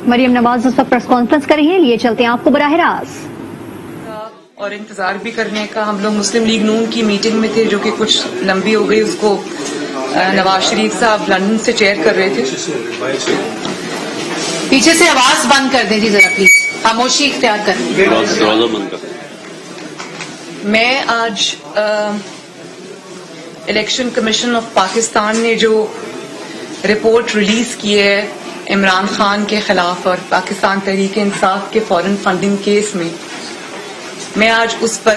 مریم نواز اس وقت press conference کر رہی ہیں، لیے چلتے ہیں آپ کو براہ راست. اور انتظار بھی کرنے کا. ہم لوگ مسلم لیگ نون کی میٹنگ میں تھے جو کہ کچھ لمبی ہو گئی. اس کو نواز شریف صاحب لندن سے چیئر کر رہے تھے. پیچھے سے آواز بند کر دیں جی ذرا پلیز، خاموشی اختیار کر. میں آج الیکشن کمیشن آف پاکستان نے جو رپورٹ ریلیز کی ہے عمران خان کے خلاف اور پاکستان تحریک انصاف کے فورن فنڈنگ کیس میں آج اس پر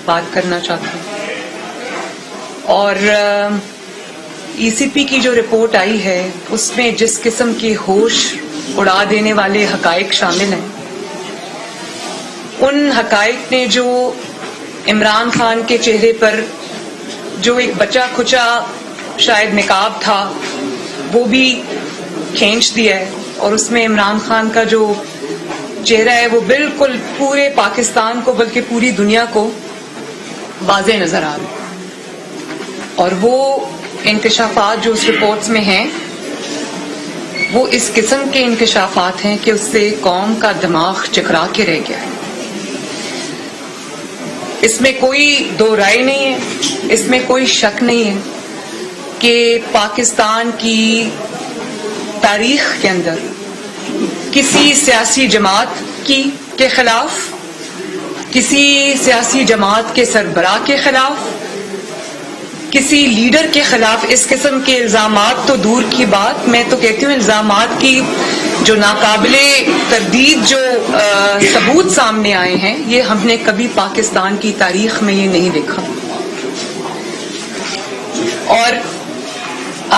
بات کرنا چاہتا ہوں. اور ای سی پی کی جو رپورٹ آئی ہے اس میں جس قسم کی ہوش اڑا دینے والے حقائق شامل ہیں، ان حقائق نے جو عمران خان کے چہرے پر جو ایک بچا کھچا شاید نقاب تھا وہ بھی کھینچ دیا ہے، اور اس میں عمران خان کا جو چہرہ ہے وہ بالکل پورے پاکستان کو بلکہ پوری دنیا کو واضح نظر آ رہا ہے. اور وہ انکشافات جو اس رپورٹس میں ہیں وہ اس قسم کے انکشافات ہیں کہ اس سے قوم کا دماغ چکرا کے رہ گیا ہے. اس میں کوئی دو رائے نہیں ہے، اس میں کوئی شک نہیں ہے کہ پاکستان کی تاریخ کے اندر کسی سیاسی جماعت کے خلاف، کسی سیاسی جماعت کے سربراہ کے خلاف، کسی لیڈر کے خلاف اس قسم کے الزامات تو دور کی بات، میں تو کہتی ہوں الزامات کی جو ناقابل تردید جو ثبوت سامنے آئے ہیں یہ ہم نے کبھی پاکستان کی تاریخ میں یہ نہیں دیکھا. اور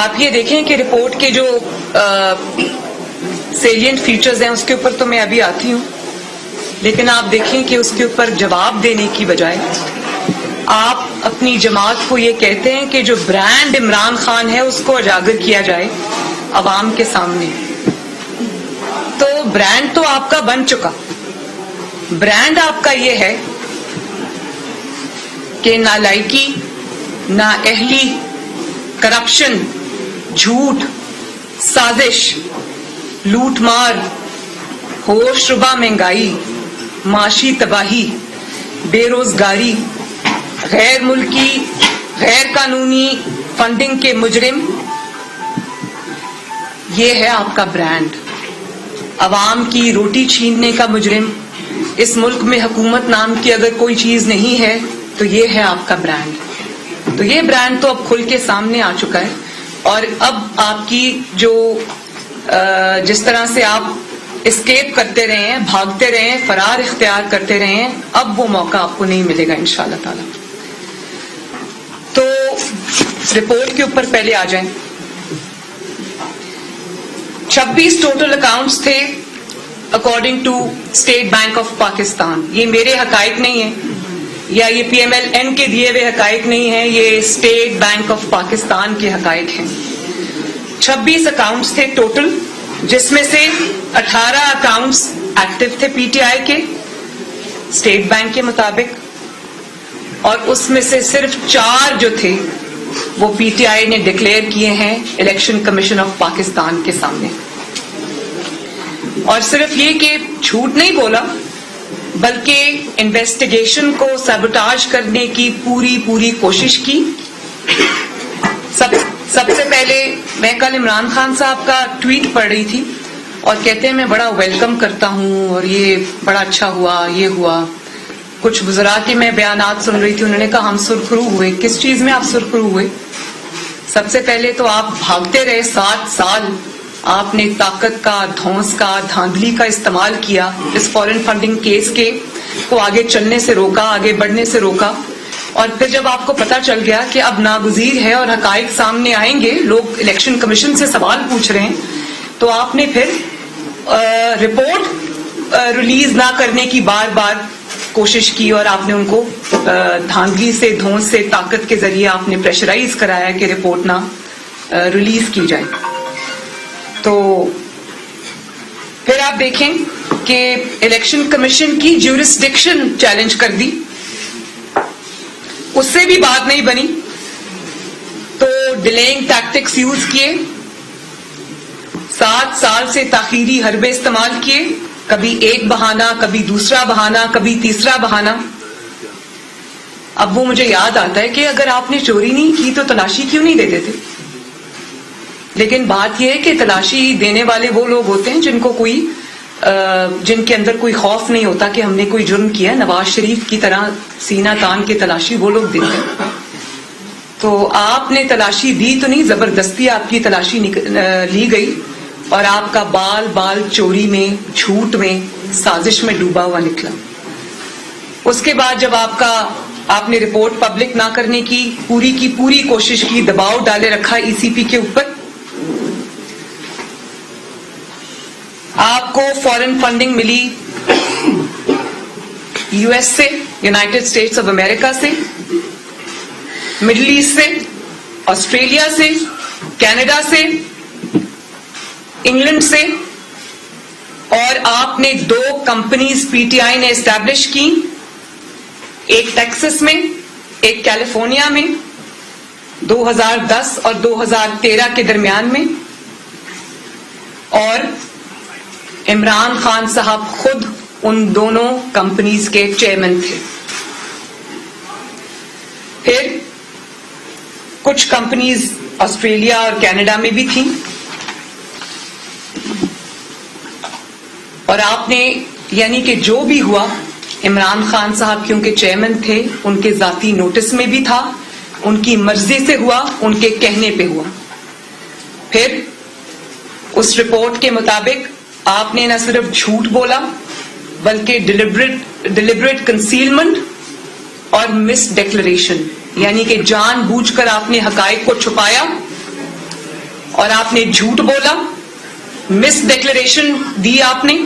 آپ یہ دیکھیں کہ رپورٹ کے جو سیلینٹ فیچرز ہیں اس کے اوپر تو میں ابھی آتی ہوں، لیکن آپ دیکھیں کہ اس کے اوپر جواب دینے کی بجائے آپ اپنی جماعت کو یہ کہتے ہیں کہ جو برانڈ عمران خان ہے اس کو اجاگر کیا جائے عوام کے سامنے. تو برانڈ تو آپ کا بن چکا. برانڈ آپ کا یہ ہے کہ نالائکی، نااہلی، کرپشن، جھوٹ، سازش، لوٹ مار، ہوش ربا مہنگائی، معاشی تباہی، بے روزگاری، غیر ملکی غیر قانونی فنڈنگ کے مجرم، یہ ہے آپ کا برانڈ. عوام کی روٹی چھیننے کا مجرم. اس ملک میں حکومت نام کی اگر کوئی چیز نہیں ہے تو یہ ہے آپ کا برانڈ. تو یہ برانڈ تو اب کھل کے سامنے آ چکا ہے. اور اب آپ کی جو جس طرح سے آپ اسکیپ کرتے رہے ہیں، بھاگتے رہے ہیں، فرار اختیار کرتے رہے ہیں، اب وہ موقع آپ کو نہیں ملے گا انشاءاللہ تعالی. تو رپورٹ کے اوپر پہلے آ جائیں. 26 ٹوٹل اکاؤنٹس تھے according to State Bank of Pakistan. یہ میرے حقائق نہیں ہیں یا یہ پی ایم ایل این کے دیے ہوئے حقائق نہیں ہیں، یہ اسٹیٹ بینک آف پاکستان کے حقائق ہیں. 26 اکاؤنٹس تھے ٹوٹل، جس میں سے 18 اکاؤنٹس ایکٹیو تھے پی ٹی آئی کے اسٹیٹ بینک کے مطابق، اور اس میں سے صرف 4 جو تھے وہ پی ٹی آئی نے ڈکلیئر کیے ہیں الیکشن کمیشن آف پاکستان کے سامنے. اور صرف یہ کہ جھوٹ نہیں بولا بلکہ انویسٹیگیشن کو سیبوٹاج کرنے کی پوری کوشش کی. سب سے پہلے میں کل عمران خان صاحب کا ٹویٹ پڑھ رہی تھی اور کہتے ہیں میں بڑا ویلکم کرتا ہوں اور یہ بڑا اچھا ہوا، یہ ہوا. کچھ وزراء کے میں بیانات سن رہی تھی، انہوں نے کہا ہم سرخرو ہوئے. کس چیز میں آپ سرخرو ہوئے؟ سب سے پہلے تو آپ بھاگتے رہے 7 سال. آپ نے طاقت کا، دھونس کا، دھاندلی کا استعمال کیا اس فورن فنڈنگ کیس کے کو آگے چلنے سے روکا، آگے بڑھنے سے روکا. اور پھر جب آپ کو پتا چل گیا کہ اب ناگزیر ہے اور حقائق سامنے آئیں گے، لوگ الیکشن کمیشن سے سوال پوچھ رہے ہیں، تو آپ نے پھر رپورٹ ریلیز نہ کرنے کی بار کوشش کی اور آپ نے ان کو دھاندلی سے، دھونس سے، طاقت کے ذریعے آپ نے پریشرائز کرایا کہ رپورٹ نہ ریلیز کی جائے. تو پھر آپ دیکھیں کہ الیکشن کمیشن کی جیورسڈکشن چیلنج کر دی، اس سے بھی بات نہیں بنی تو ڈیلیئنگ ٹیکٹکس یوز کیے. 7 سال سے تاخیری حربے استعمال کیے, کبھی ایک بہانہ, کبھی دوسرا بہانہ, کبھی تیسرا بہانہ. اب وہ مجھے یاد آتا ہے کہ اگر آپ نے چوری نہیں کی تو تلاشی کیوں نہیں دیتے تھے؟ لیکن بات یہ ہے کہ تلاشی دینے والے وہ لوگ ہوتے ہیں جن کے اندر کوئی خوف نہیں ہوتا کہ ہم نے کوئی جرم کیا. نواز شریف کی طرح سینہ تان کے تلاشی وہ لوگ دیتے ہیں. تو آپ نے تلاشی دی تو نہیں, زبردستی آپ کی تلاشی لی گئی اور آپ کا بال چوری میں, جھوٹ میں, سازش میں ڈوبا ہوا نکلا. اس کے بعد جب آپ نے رپورٹ پبلک نہ کرنے کی پوری کوشش کی, دباؤ ڈالے رکھا ای سی پی کے اوپر, آپ کو فورن فنڈنگ ملی یو ایس سے, یونائٹڈ اسٹیٹس آف امریکہ سے, مڈل ایسٹ سے, آسٹریلیا سے, کینیڈا سے, انگلینڈ سے, اور آپ نے 2 کمپنیز پی ٹی آئی نے اسٹیبلش کی, ایک ٹیکسس میں, ایک کیلیفورنیا میں, 2010 اور 2013 کے درمیان میں. اور عمران خان صاحب خود ان دونوں کمپنیز کے چیئرمین تھے. پھر کچھ کمپنیز آسٹریلیا اور کینیڈا میں بھی تھیں, اور آپ نے یعنی کہ جو بھی ہوا, عمران خان صاحب کیونکہ چیئرمین تھے, ان کے ذاتی نوٹس میں بھی تھا, ان کی مرضی سے ہوا, ان کے کہنے پہ ہوا. پھر اس رپورٹ کے مطابق آپ نے نہ صرف جھوٹ بولا بلکہ ڈیلیبریٹ کنسیلمنٹ اور مس ڈیکلریشن, یعنی کہ جان بوجھ کر آپ نے حقائق کو چھپایا اور آپ نے جھوٹ بولا, مس ڈیکلریشن دی آپ نے,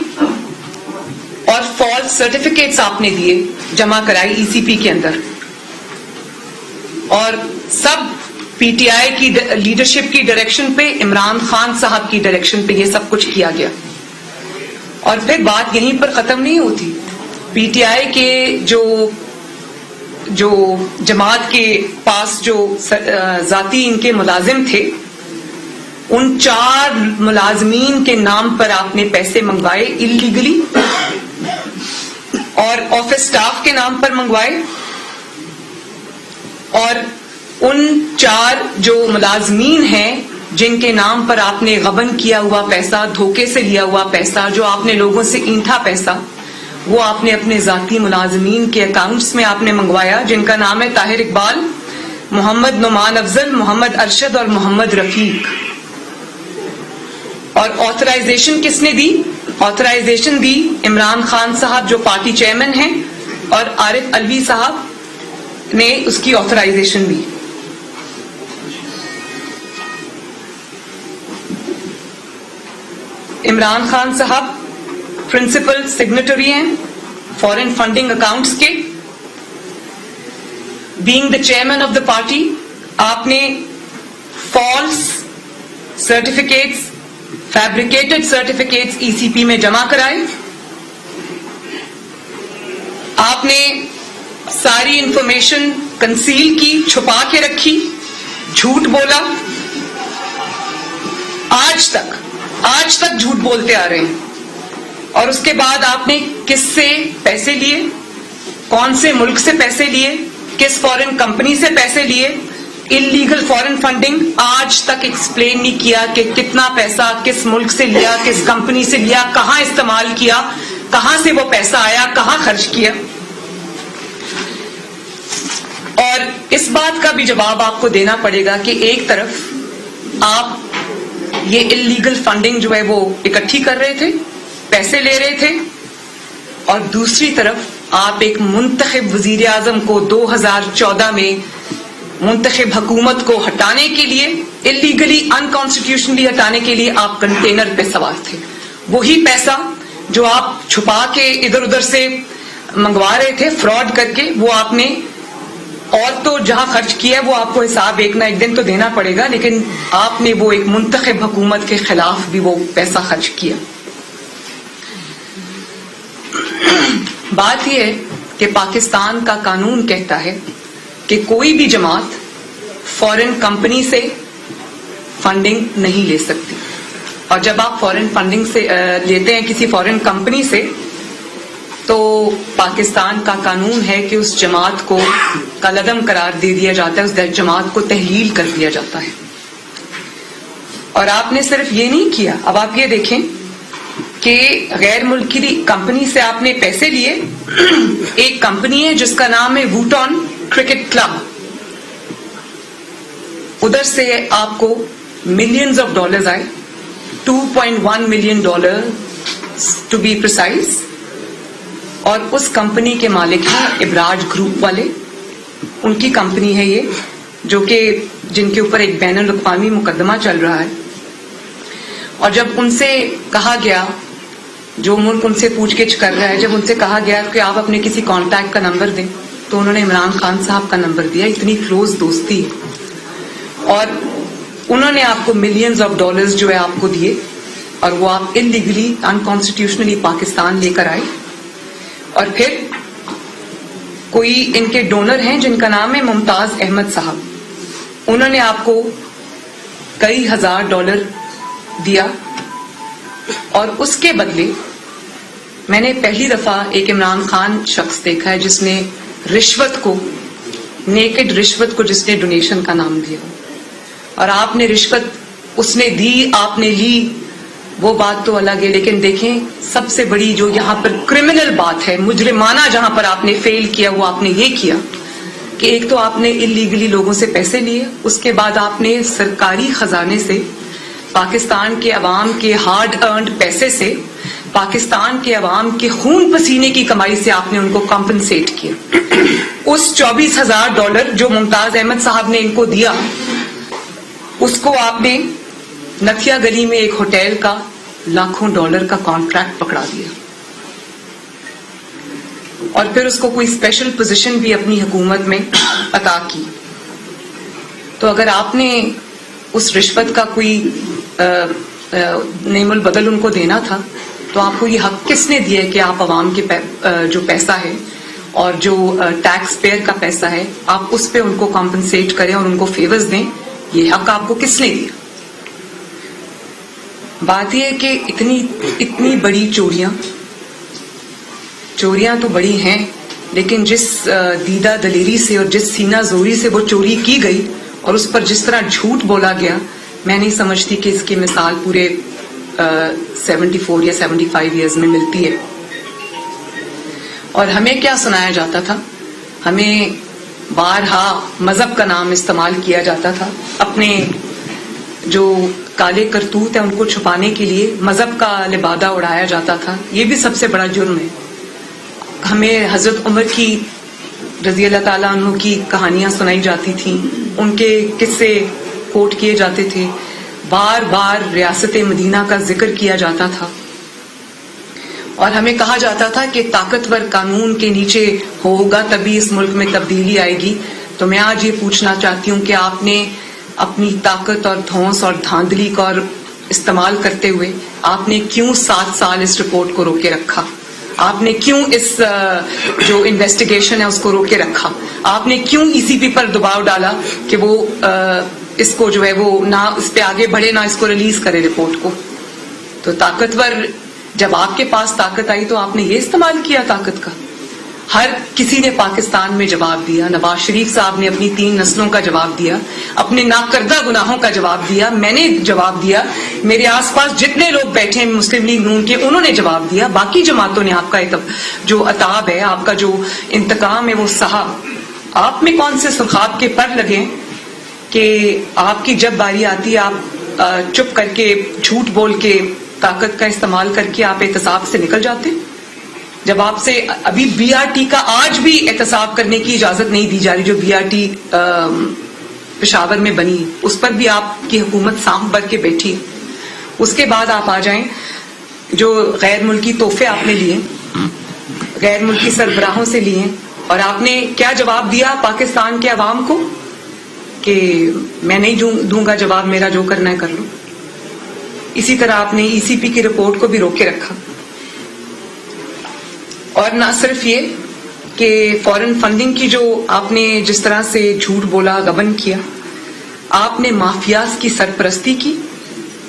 اور فالس سرٹیفکیٹس آپ نے دیے, جمع کرائی ای سی پی کے اندر. اور سب پی ٹی آئی کی لیڈرشپ کی ڈائریکشن پہ, عمران خان صاحب کی ڈائریکشن پہ یہ سب کچھ کیا گیا. اور پھر بات یہیں پر ختم نہیں ہوتی. پی ٹی آئی کے جو جماعت کے پاس جو ذاتی ان کے ملازم تھے, ان 4 ملازمین کے نام پر آپ نے پیسے منگوائے اللیگلی, اور آفس سٹاف کے نام پر منگوائے. اور ان 4 جو ملازمین ہیں جن کے نام پر آپ نے غبن کیا ہوا پیسہ, دھوکے سے لیا ہوا پیسہ, جو آپ نے لوگوں سے اینٹھا پیسہ, وہ آپ نے اپنے ذاتی ملازمین کے اکاؤنٹس میں آپ نے منگوایا, جن کا نام ہے طاہر اقبال, محمد نعمان افضل, محمد ارشد اور محمد رفیق. اور آتھرائزیشن کس نے دی؟ آتھرائزیشن دی عمران خان صاحب جو پارٹی چیئرمین ہیں, اور عارف علوی صاحب نے اس کی آتھرائزیشن دی. عمران خان صاحب پرنسپل سگنیٹری ہیں فورن فنڈنگ اکاؤنٹس کے. Being the chairman of the party, آپ نے فالس سرٹیفکیٹس, فیبریکیٹڈ سرٹیفکیٹس ای سی پی میں جمع کرائے. آپ نے ساری انفارمیشن کنسیل کی, چھپا کے رکھی, جھوٹ بولا. آج تک جھوٹ بولتے آ رہے ہیں. اور اس کے بعد آپ نے کس سے پیسے لیے, کون سے ملک سے پیسے لیے, کس فورن کمپنی سے پیسے لیے, انلیگل فورن فنڈنگ آج تک ایکسپلین نہیں کیا کہ کتنا پیسہ کس ملک سے لیا, کس کمپنی سے لیا, کہاں استعمال کیا, کہاں سے وہ پیسہ آیا, کہاں خرچ کیا. اور اس بات کا بھی جواب آپ کو دینا پڑے گا کہ ایک طرف آپ یہ انلیگل فنڈنگ جو ہے وہ اکٹھی کر رہے تھے, پیسے لے رہے تھے, اور دوسری طرف آپ ایک منتخب وزیر اعظم کو 2014 میں منتخب حکومت کو ہٹانے کے لیے, انلیگلی انکانسٹیٹیوشنلی ہٹانے کے لیے آپ کنٹینر پہ سوار تھے. وہی پیسہ جو آپ چھپا کے ادھر ادھر سے منگوا رہے تھے فراڈ کر کے, وہ آپ نے, اور تو جہاں خرچ کیا وہ آپ کو حساب ایک نہ ایک دن تو دینا پڑے گا, لیکن آپ نے وہ ایک منتخب حکومت کے خلاف بھی وہ پیسہ خرچ کیا. بات یہ ہے کہ پاکستان کا قانون کہتا ہے کہ کوئی بھی جماعت فورن کمپنی سے فنڈنگ نہیں لے سکتی. اور جب آپ فورن فنڈنگ سے لیتے ہیں کسی فورن کمپنی سے تو پاکستان کا قانون ہے کہ اس جماعت کو کالعدم قرار دے دیا جاتا ہے، اس جماعت کو تحلیل کر دیا جاتا ہے. اور آپ نے صرف یہ نہیں کیا، اب آپ یہ دیکھیں کہ غیر ملکی کمپنی سے آپ نے پیسے لیے. ایک کمپنی ہے جس کا نام ہے ووٹون کرکٹ کلب، ادھر سے آپ کو ملینز آف ڈالرز آئے، $2.1 ملین ٹو بی پریسائز. اور اس کمپنی کے مالک ہیں ابراج گروپ والے، ان کی کمپنی ہے یہ، جو کہ جن کے اوپر ایک بین الاقوامی مقدمہ چل رہا ہے. اور جب ان سے کہا گیا، جو ملک ان سے پوچھ گچھ کر رہا ہے، جب ان سے کہا گیا کہ آپ اپنے کسی کانٹیکٹ کا نمبر دیں تو انہوں نے عمران خان صاحب کا نمبر دیا. اتنی کلوز دوستی، اور انہوں نے آپ کو ملینز آف ڈالرز جو ہے آپ کو دیے، اور وہ آپ انلیگلی انکانسٹیٹیوشنلی پاکستان لے کر آئے. اور پھر کوئی ان کے ڈونر ہیں جن کا نام ہے ممتاز احمد صاحب، انہوں نے آپ کو کئی ہزار ڈالر دیا. اور اس کے بدلے میں نے پہلی دفعہ ایک عمران خان شخص دیکھا ہے جس نے رشوت کو، نیکڈ رشوت کو جس نے ڈونیشن کا نام دیا. اور آپ نے رشوت اس نے دی، آپ نے لی، وہ بات تو الگ ہے. لیکن دیکھیں سب سے بڑی جو یہاں پر کرمنل بات ہے، مجرمانہ جہاں پر آپ نے فیل کیا، وہ آپ نے یہ کیا کہ ایک تو آپ نے انلیگلی لوگوں سے پیسے لیے، اس کے بعد آپ نے سرکاری خزانے سے، پاکستان کے عوام کے ہارڈ ارنڈ پیسے سے، پاکستان کے عوام کے خون پسینے کی کمائی سے آپ نے ان کو کمپنسیٹ کیا. اس $24,000 جو ممتاز احمد صاحب نے ان کو دیا، اس کو آپ نے نتھیا گلی میں ایک ہوٹل کا لاکھوں ڈالر کا کانٹریکٹ پکڑا دیا. اور پھر اس کو کوئی اسپیشل پوزیشن بھی اپنی حکومت میں عطا کی. تو اگر آپ نے اس رشوت کا کوئی نعم البدل ان کو دینا تھا تو آپ کو یہ حق کس نے دیا کہ آپ عوام کے جو پیسہ ہے اور جو ٹیکس پیئر کا پیسہ ہے آپ اس پہ ان کو کمپنسیٹ کریں اور ان کو فیورز دیں؟ یہ حق آپ کو کس نے دیا؟ بات یہ ہے کہ اتنی بڑی چوریاں تو بڑی ہیں، لیکن جس دیدہ دلیری سے اور جس سینہ زوری سے وہ چوری کی گئی اور اس پر جس طرح جھوٹ بولا گیا، میں نہیں سمجھتی کہ اس کی مثال پورے 74 یا 75 ایئرز میں ملتی ہے. اور ہمیں کیا سنایا جاتا تھا؟ ہمیں بارہا مذہب کا نام استعمال کیا جاتا تھا، اپنے جو کالے کرتوت ہیں ان کو چھپانے کے لیے مذہب کا لبادہ اڑایا جاتا تھا. یہ بھی سب سے بڑا جرم ہے. ہمیں حضرت عمر کی رضی اللہ تعالیٰ عنہ کی کہانیاں سنائی جاتی تھیں، ان کے قصے کوٹ کیے جاتے تھے، بار بار ریاست مدینہ کا ذکر کیا جاتا تھا، اور ہمیں کہا جاتا تھا کہ طاقتور قانون کے نیچے ہوگا تبھی اس ملک میں تبدیلی آئے گی. تو میں آج یہ پوچھنا چاہتی ہوں کہ آپ نے اپنی طاقت اور دھونس اور دھاندلی کا استعمال کرتے ہوئے آپ نے کیوں 7 سال اس رپورٹ کو روکے رکھا؟ آپ نے کیوں اس جو انویسٹیگیشن ہے اس کو روکے رکھا؟ آپ نے کیوں ECP پر دباؤ ڈالا کہ وہ اس کو جو ہے وہ نہ اس پہ آگے بڑھے نہ اس کو ریلیز کرے رپورٹ کو؟ تو طاقتور، جب آپ کے پاس طاقت آئی تو آپ نے یہ استعمال کیا طاقت کا. ہر کسی نے پاکستان میں جواب دیا. نواز شریف صاحب نے اپنی 3 نسلوں کا جواب دیا، اپنے ناکردہ گناہوں کا جواب دیا، میں نے جواب دیا، میرے آس پاس جتنے لوگ بیٹھے ہیں مسلم لیگ نون کے انہوں نے جواب دیا، باقی جماعتوں نے آپ کا جو عتاب ہے، آپ کا جو انتقام ہے وہ سہا. آپ میں کون سے خواب کے پر لگے کہ آپ کی جب باری آتی آپ چپ کر کے جھوٹ بول کے طاقت کا استعمال کر کے آپ احتساب سے نکل جاتے؟ جب آپ سے ابھی BRT کا آج بھی احتساب کرنے کی اجازت نہیں دی جا رہی، جو BRT پشاور میں بنی اس پر بھی آپ کی حکومت سانپ بھر کے بیٹھی. اس کے بعد آپ آ جائیں جو غیر ملکی تحفے آپ نے لیے، غیر ملکی سربراہوں سے لیے، اور آپ نے کیا جواب دیا پاکستان کے عوام کو کہ میں نہیں دوں گا جواب، میرا جو کرنا ہے کر لو. اسی طرح آپ نے ECP کی رپورٹ کو بھی روکے رکھا. اور نہ صرف یہ کہ فورن فنڈنگ کی جو آپ نے جس طرح سے جھوٹ بولا، غبن کیا، آپ نے مافیاز کی سرپرستی کی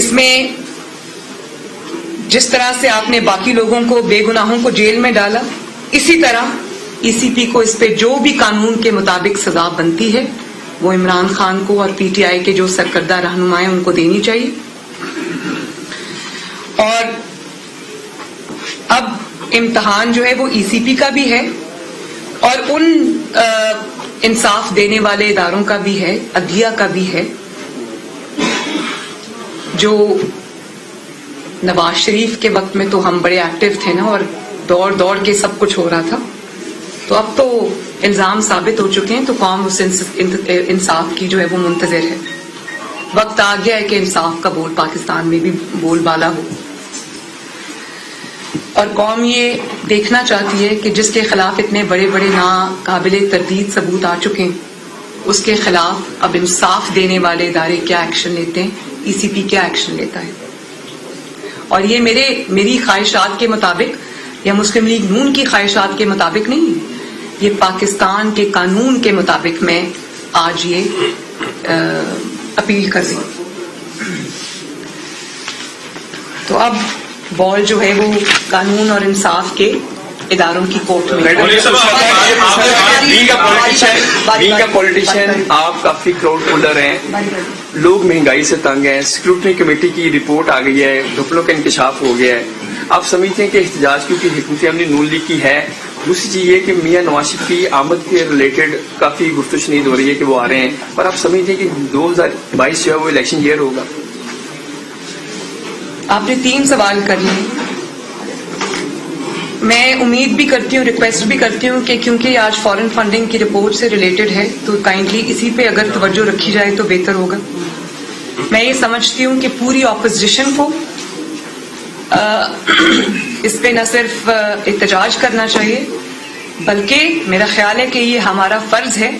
اس میں جس طرح سے آپ نے باقی لوگوں کو بے گناہوں کو جیل میں ڈالا، اسی طرح ای سی پی کو اس پہ جو بھی قانون کے مطابق سزا بنتی ہے وہ عمران خان کو اور پی ٹی آئی کے جو سرکردہ رہنما ہیں ان کو دینی چاہیے. اور اب امتحان جو ہے وہ ای سی پی کا بھی ہے اور ان انصاف دینے والے اداروں کا بھی ہے، عدلیہ کا بھی ہے، جو نواز شریف کے وقت میں تو ہم بڑے ایکٹیو تھے نا، اور دوڑ دوڑ کے سب کچھ ہو رہا تھا. تو اب تو الزام ثابت ہو چکے ہیں، تو قوم اس انصاف کی جو ہے وہ منتظر ہے. وقت آ گیا ہے کہ انصاف کا بول پاکستان میں بھی بول بالا ہو، اور قوم یہ دیکھنا چاہتی ہے کہ جس کے خلاف اتنے بڑے بڑے ناقابل تردید ثبوت آ چکے ہیں، اس کے خلاف اب انصاف دینے والے ادارے کیا ایکشن لیتے ہیں، ای سی پی کیا ایکشن لیتا ہے. اور یہ میری خواہشات کے مطابق یا مسلم لیگ نون کی خواہشات کے مطابق نہیں ہے، یہ پاکستان کے قانون کے مطابق میں آج یہ اپیل کر رہی ہوں. تو اب بال جو ہے وہ قانون اور انصاف کے اداروں کی کورٹ میں. بینگ اے پولیٹیشین آپ کافی کراؤڈ ہولڈر ہیں، لوگ مہنگائی سے تنگ ہیں، سیکورٹی کمیٹی کی رپورٹ آ گئی ہے، گھپلوں کا انکشاف ہو گیا ہے. آپ سمجھتے ہیں کہ احتجاج کیونکہ حکومت عملی نون لیگ کی ہے. دوسری چیز یہ کہ میاں نواز شریف کی آمد کے ریلیٹڈ کافی گفت و شنید ہو رہی ہے کہ وہ آ رہے ہیں، پر آپ سمجھتے ہیں کہ 2022 جو ہے وہ الیکشن ایئر ہوگا؟ آپ نے 3 سوال کر لیے. میں امید بھی کرتی ہوں، ریکویسٹ بھی کرتی ہوں کہ کیونکہ یہ آج فارن فنڈنگ کی رپورٹ سے ریلیٹڈ ہے تو کائنڈلی اسی پہ اگر توجہ رکھی جائے تو بہتر ہوگا. میں یہ سمجھتی ہوں کہ پوری اپوزیشن کو اس پہ نہ صرف احتجاج کرنا چاہیے، بلکہ میرا خیال ہے کہ یہ ہمارا فرض ہے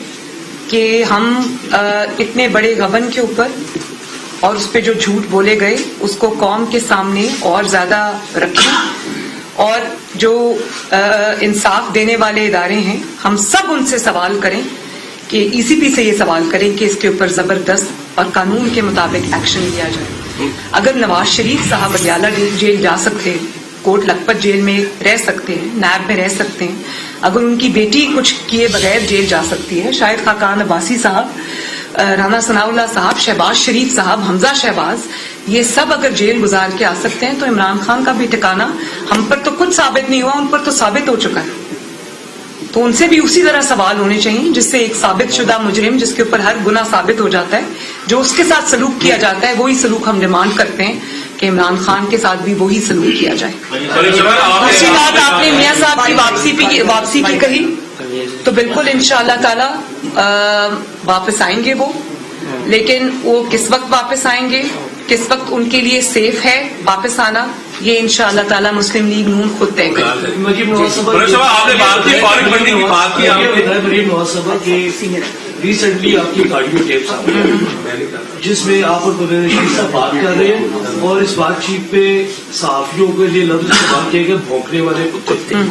کہ ہم اتنے بڑے غبن کے اوپر اور اس پہ جو جھوٹ بولے گئے اس کو قوم کے سامنے اور زیادہ رکھیں، اور جو انصاف دینے والے ادارے ہیں ہم سب ان سے سوال کریں کہ ای سی پی سے یہ سوال کریں کہ اس کے اوپر زبردست اور قانون کے مطابق ایکشن لیا جائے. اگر نواز شریف صاحب اڈیالہ جیل جا سکتے ہیں، کوٹ لکھپت جیل میں رہ سکتے ہیں، نیب میں رہ سکتے ہیں، اگر ان کی بیٹی کچھ کیے بغیر جیل جا سکتی ہے، شاہد خاقان عباسی صاحب، رانا ثناء اللہ صاحب، شہباز شریف صاحب، حمزہ شہباز، یہ سب اگر جیل گزار کے آ سکتے ہیں تو عمران خان کا بھی ٹھکانہ ہم پر تو کچھ ثابت نہیں ہوا، ان پر تو ثابت ہو چکا ہے. تو ان سے بھی اسی طرح سوال ہونے چاہیے جس سے ایک ثابت شدہ مجرم جس کے اوپر ہر گناہ ثابت ہو جاتا ہے، جو اس کے ساتھ سلوک کیا جاتا ہے وہی سلوک ہم ڈیمانڈ کرتے ہیں کہ عمران خان کے ساتھ بھی وہی سلوک کیا جائے. دوسری بات آپ نے میاں صاحب کی واپسی کی کہی، تو بالکل انشاءاللہ تعالی واپس آئیں گے وہ، لیکن وہ کس وقت واپس آئیں گے، کس وقت ان کے لیے سیف ہے واپس آنا، یہ انشاءاللہ تعالی مسلم لیگ نون خود طے کرے. ریسنٹلی آپ کی ایک آڈیو ٹیپ سامنے جس میں آپ اور پروین رشید صاحب بات کر رہے ہیں اور اس بات چیت پہ صحافیوں کے لیے لفظ استعمال کیے گئے بھونکنے والے کتے.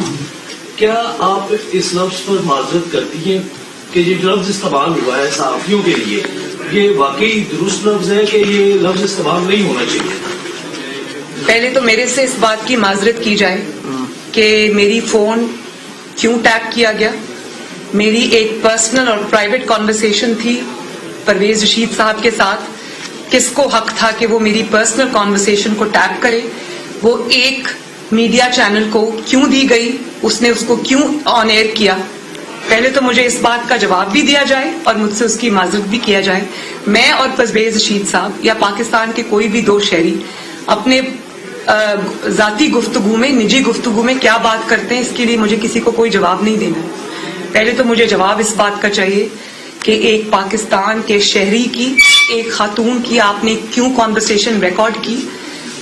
کیا آپ اس لفظ پر معذرت کرتی ہیں کہ یہ جو لفظ استعمال ہوا ہے صحافیوں کے لیے یہ واقعی درست لفظ ہے کہ یہ لفظ استعمال نہیں ہونا چاہیے؟ پہلے تو میرے سے اس بات کی معذرت کی جائے کہ میری فون کیوں ٹیپ کیا گیا. میری ایک پرسنل اور پرائیویٹ کانورسیشن تھی پرویز رشید صاحب کے ساتھ. کس کو حق تھا کہ وہ میری پرسنل کانورسیشن کو ٹیپ کرے؟ وہ ایک میڈیا چینل کو کیوں دی گئی؟ اس نے اس کو کیوں آن ایئر کیا؟ پہلے تو مجھے اس بات کا جواب بھی دیا جائے اور مجھ سے اس کی معذرت بھی کیا جائے. میں اور پرویز رشید صاحب یا پاکستان کے کوئی بھی دو شہری اپنے ذاتی گفتگو میں، نجی گفتگو میں کیا بات کرتے ہیں اس کے لیے مجھے کسی کو کوئی جواب نہیں دینا. پہلے تو مجھے جواب اس بات کا چاہیے کہ ایک پاکستان کے شہری کی، ایک خاتون کی آپ نے کیوں کانورسیشن ریکارڈ کی؟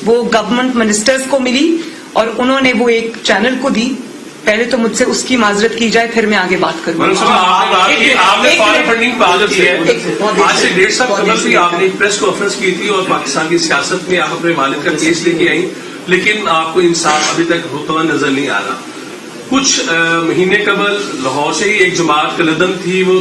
وہ گورنمنٹ منسٹرز کو ملی اور انہوں نے وہ ایک چینل کو دی. پہلے تو مجھ سے اس کی معذرت کی جائے پھر میں آگے بات کروں. آپ نے فارن فنڈنگ کی بات کی ہے، آج سے 1.5 سال قبل بھی آپ نے ایک پریس کانفرنس کی تھی اور پاکستان کی سیاست میں آپ اپنے والد کا کیس لے کے آئی، لیکن آپ کو انصاف ابھی تک ہوتا ہوا نظر نہیں آ رہا. کچھ مہینے قبل لاہور سے ہی ایک جماعت قلعدم تھی، وہ